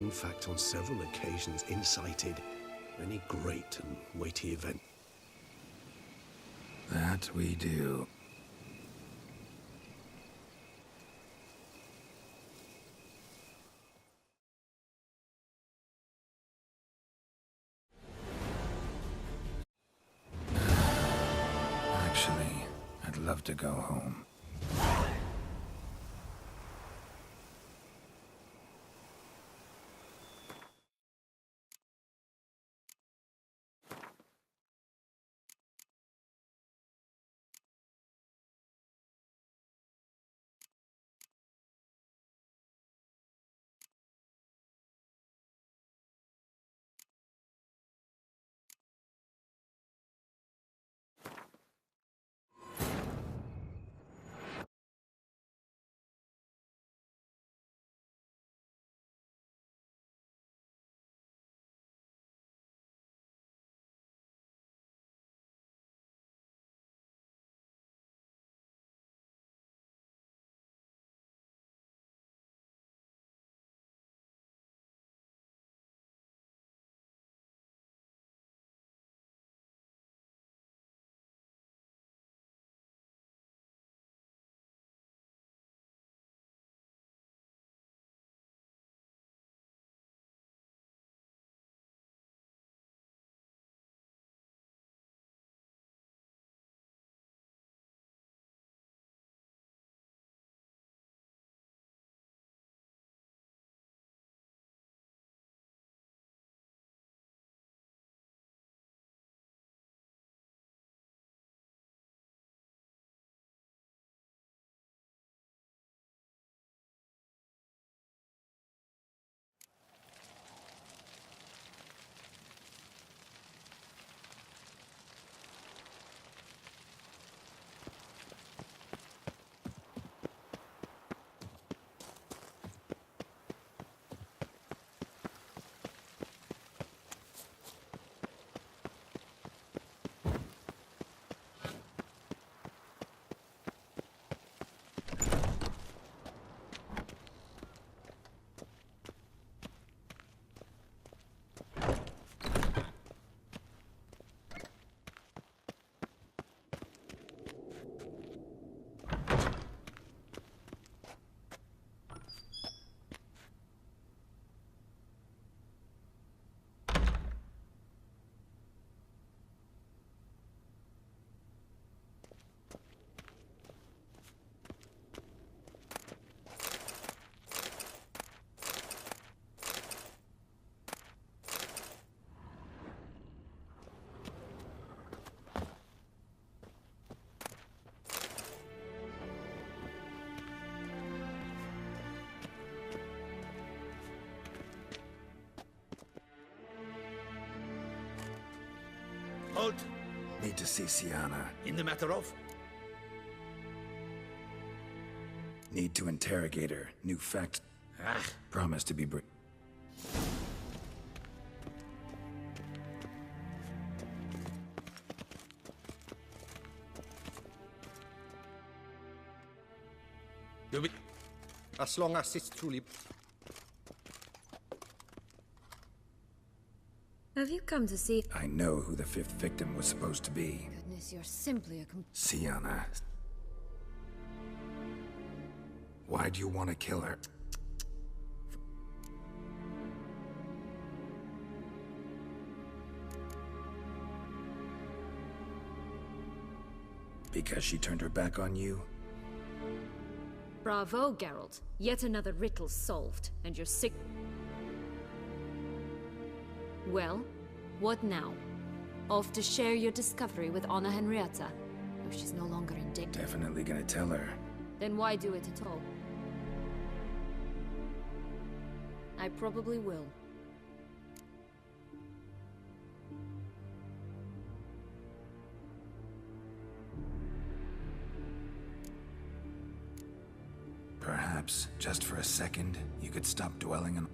In fact, on several occasions incited many great and weighty events. That we do. Actually, I'd love to go home. Halt! Need to see Sienna. In the matter of? Need to interrogate her. New facts. Ah, Promise to be brief. you be... As long as it's truly... Have you come to see? I know who the fifth victim was supposed to be. Goodness, you're simply a Sienna. Why do you want to kill her? Because she turned her back on you? Bravo, Geralt. Yet another riddle solved, and you're sick. Well, what now? Off to share your discovery with Anna Henrietta? Oh, she's no longer indignant. Definitely gonna tell her. Then why do it at all? I probably will. Perhaps, just for a second, you could stop dwelling on...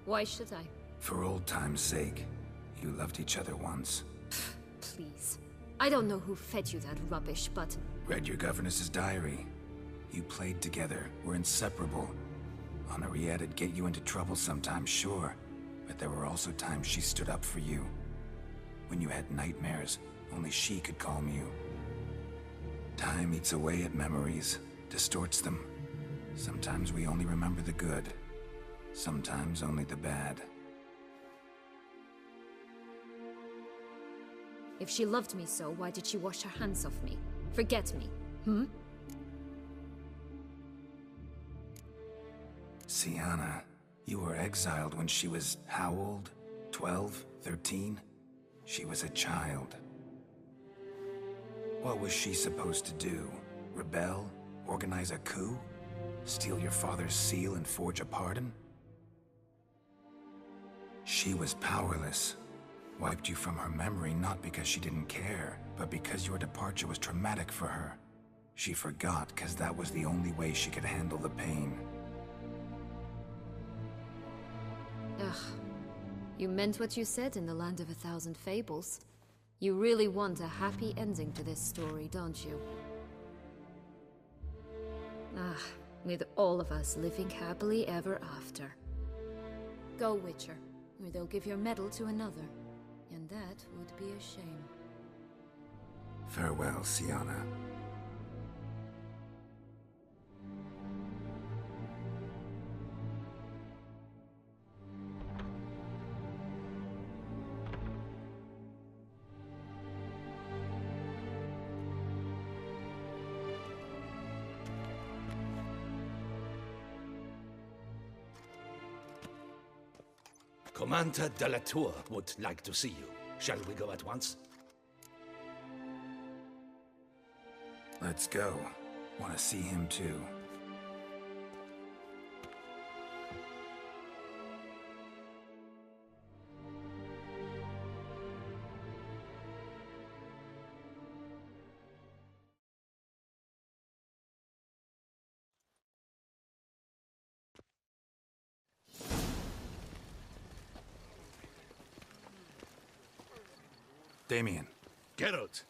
Why should I? For old time's sake. You loved each other once. Please. I don't know who fed you that rubbish, but... Read your governess's diary. You played together, were inseparable. Henriette'd get you into trouble sometimes, sure, but there were also times she stood up for you. When you had nightmares, only she could calm you. Time eats away at memories, distorts them. Sometimes we only remember the good, sometimes only the bad. If she loved me so, why did she wash her hands off me? Forget me, hmm? Sienna, you were exiled when she was how old? 12? 13? She was a child. What was she supposed to do? Rebel? Organize a coup? Steal your father's seal and forge a pardon? She was powerless. Wiped you from her memory not because she didn't care, but because your departure was traumatic for her. She forgot because that was the only way she could handle the pain. Ugh. You meant what you said in the Land of a Thousand Fables. You really want a happy ending to this story, don't you? Ah, with all of us living happily ever after. Go, Witcher, or they'll give your medal to another. And that would be a shame. Farewell, Sienna. Commander de la Tour would like to see you. Shall we go at once? Let's go. Want to see him too. Damien. Geralt,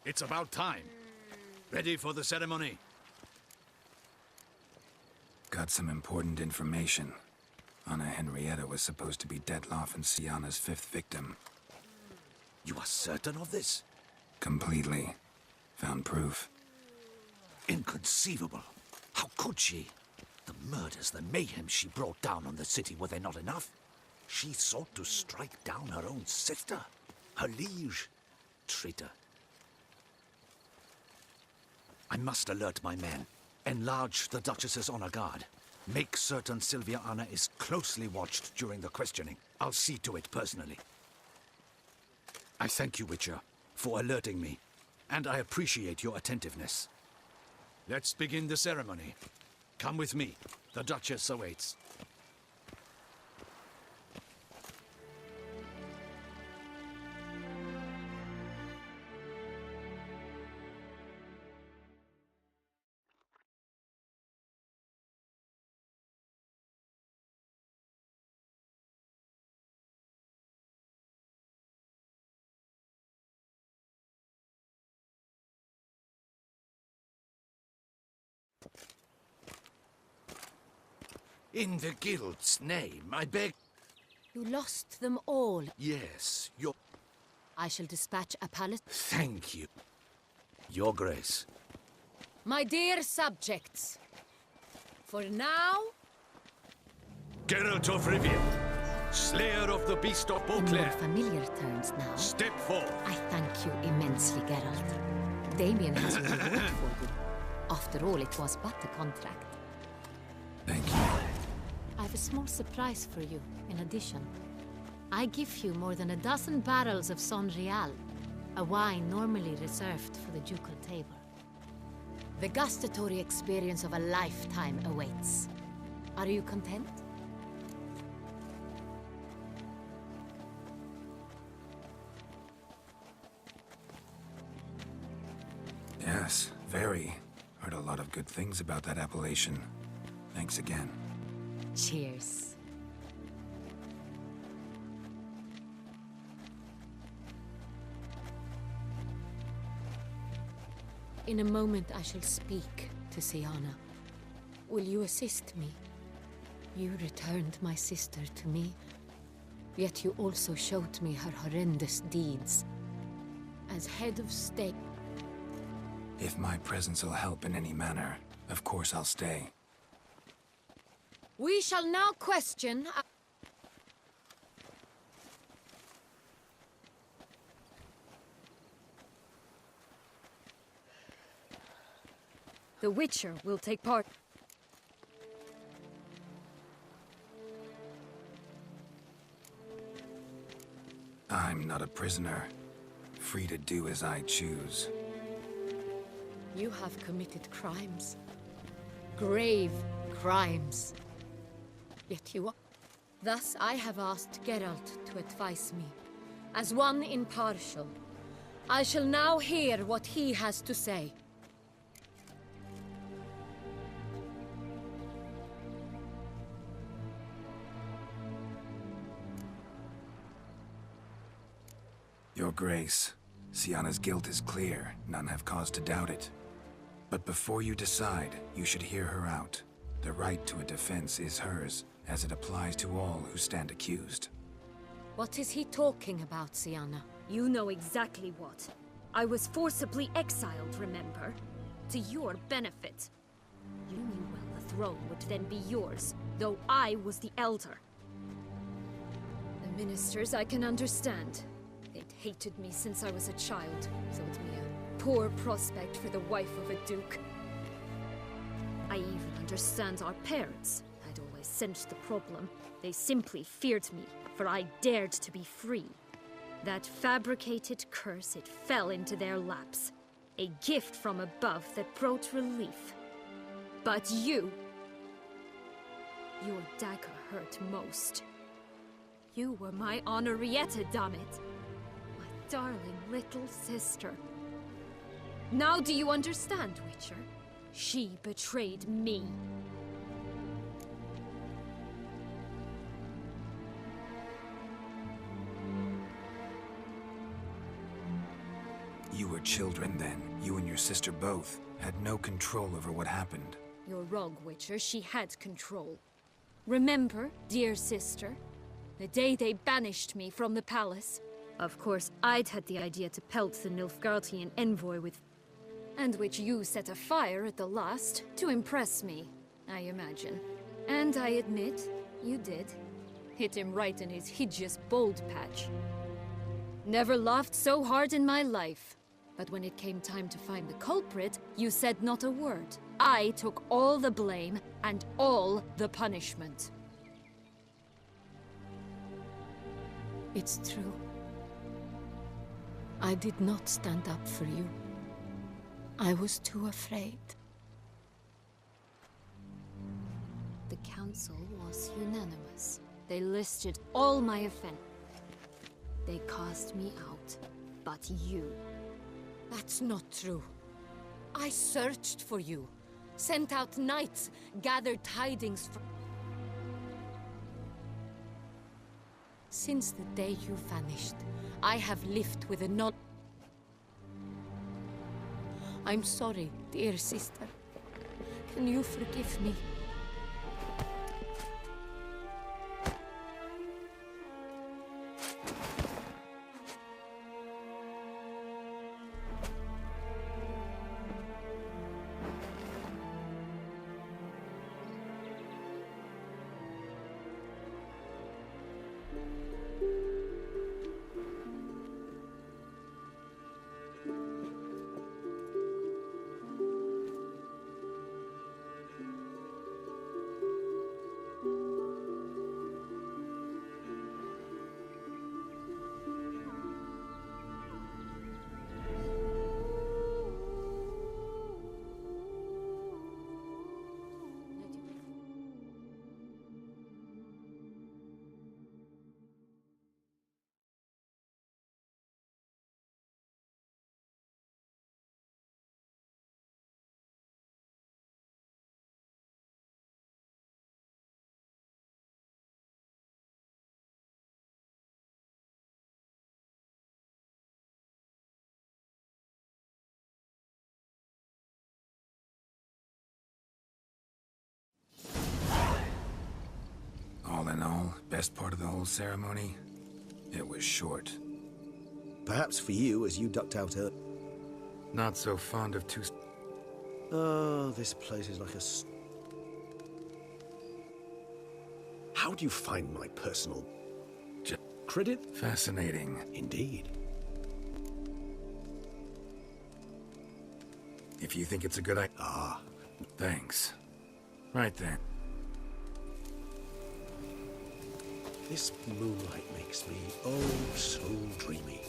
it's about time. Ready for the ceremony? Got some important information. Anna Henrietta was supposed to be Detloff and Sienna's 5th victim. You are certain of this? Completely. Found proof. Inconceivable. How could she? The murders, the mayhem she brought down on the city, were they not enough? She sought to strike down her own sister, her liege. Traitor. I must alert my men. Enlarge the Duchess's honor guard. Make certain Sylvia Anna is closely watched during the questioning. I'll see to it personally. I thank you, Witcher, for alerting me, and I appreciate your attentiveness. Let's begin the ceremony. Come with me. The Duchess awaits. In the guild's name, I beg... You lost them all. Yes, I shall dispatch a pallet. Thank you. Your Grace. My dear subjects, for now... Geralt of Rivia, Slayer of the Beast of In more Beauclair, familiar terms now. step forth. I thank you immensely, Geralt. Damien has a reward for you. After all, it was but a contract. Thank you. I have a small surprise for you, in addition. I give you more than a dozen barrels of Son Real, a wine normally reserved for the ducal table. The gustatory experience of a lifetime awaits. Are you content? Yes, very. Heard a lot of good things about that appellation. Thanks again. Cheers. In a moment I shall speak to Sienna. Will you assist me? You returned my sister to me, yet you also showed me her horrendous deeds. As head of state... If my presence will help in any manner, of course I'll stay. We shall now question... The Witcher will take part. I'm not a prisoner, free to do as I choose. You have committed crimes. Grave crimes. Yet you are... Thus I have asked Geralt to advise me, as one impartial. I shall now hear what he has to say. Your Grace, Syanna's guilt is clear. None have cause to doubt it. But before you decide, you should hear her out. The right to a defense is hers, as it applies to all who stand accused. What is he talking about, Syanna? You know exactly what. I was forcibly exiled, remember? To your benefit. You knew well the throne would then be yours, though I was the elder. The ministers I can understand. They'd hated me since I was a child, so it's me a poor prospect for the wife of a duke. I even understand our parents. I'd always sensed the problem. They simply feared me, for I dared to be free. That fabricated curse, it fell into their laps. A gift from above that brought relief. But you... Your dagger hurt most. You were my Henrietta, damn it. My darling little sister. Now do you understand, Witcher? She betrayed me. You were children then. You and your sister both had no control over what happened. You're wrong, Witcher. She had control. Remember, dear sister, the day they banished me from the palace? Of course, I'd had the idea to pelt the Nilfgaardian envoy with... and which you set afire at the last, to impress me, I imagine. And I admit, you did. Hit him right in his hideous bald patch. Never laughed so hard in my life. But when it came time to find the culprit, you said not a word. I took all the blame and all the punishment. It's true. I did not stand up for you. I was too afraid. The council was unanimous. They listed all my offenses. They cast me out. But you... That's not true. I searched for you. Sent out knights, gathered tidings from... Since the day you vanished, I have lived with a knowledge... I'm sorry, dear sister. Can you forgive me? all, best part of the whole ceremony, it was short. Perhaps for you, as you ducked out early. Not so fond of Oh, this place is like a... How do you find my personal... credit? Fascinating. Indeed. If you think it's a good idea... Ah. Thanks. Right then. This moonlight makes me, oh, so dreamy.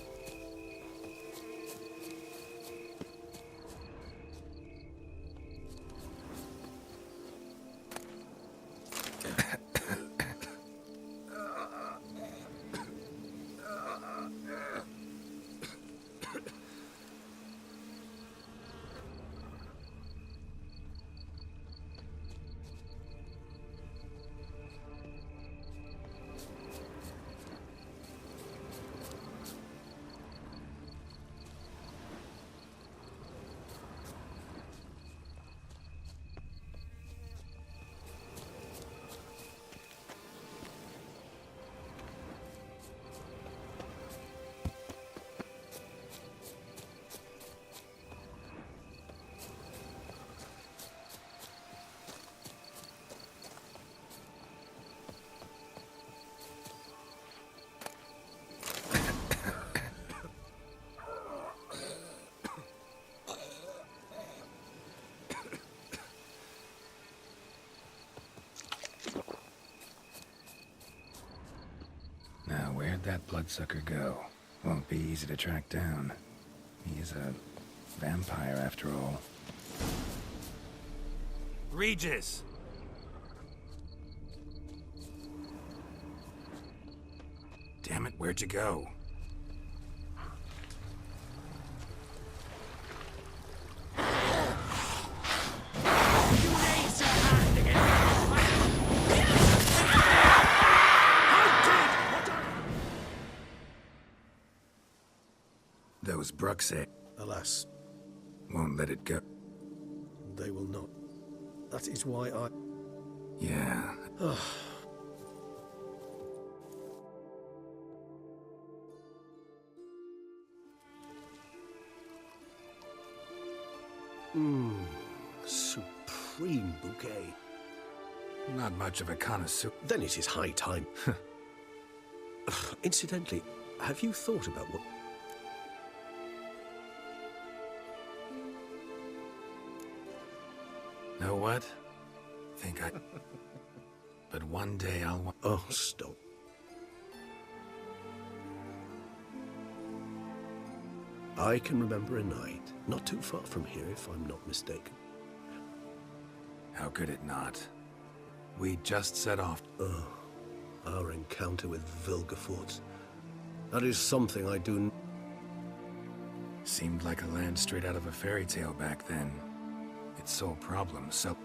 Now, where'd that bloodsucker go? Won't be easy to track down. He is a vampire, after all. Regis! Damn it, where'd you go? Those Bruxay Alas, won't let it go. they will not. That is why I... Yeah. Supreme bouquet. Not much of a connoisseur. Then it is high time. Incidentally, have you thought about what... Know what? Think I... But one day I'll... Oh, stop. I can remember a night, not too far from here if I'm not mistaken. How could it not? We just set off. Oh, our encounter with Vilgefortz. That is something I do... Seemed like a land straight out of a fairy tale back then. Its sole problem, so...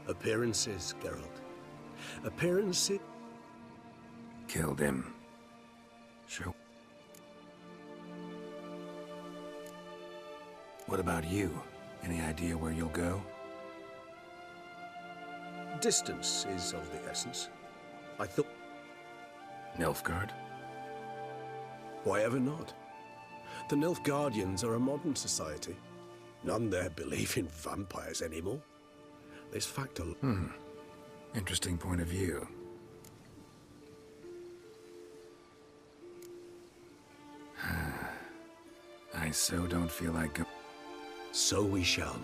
Appearances, Geralt. Appearances... Killed him. Sure. What about you? Any idea where you'll go? Distance is of the essence. I thought... Nilfgaard? Why ever not? The Nilfgaardians are a modern society. None there believe in vampires anymore. This fact alone... Interesting point of view. I so don't feel like... So we shall.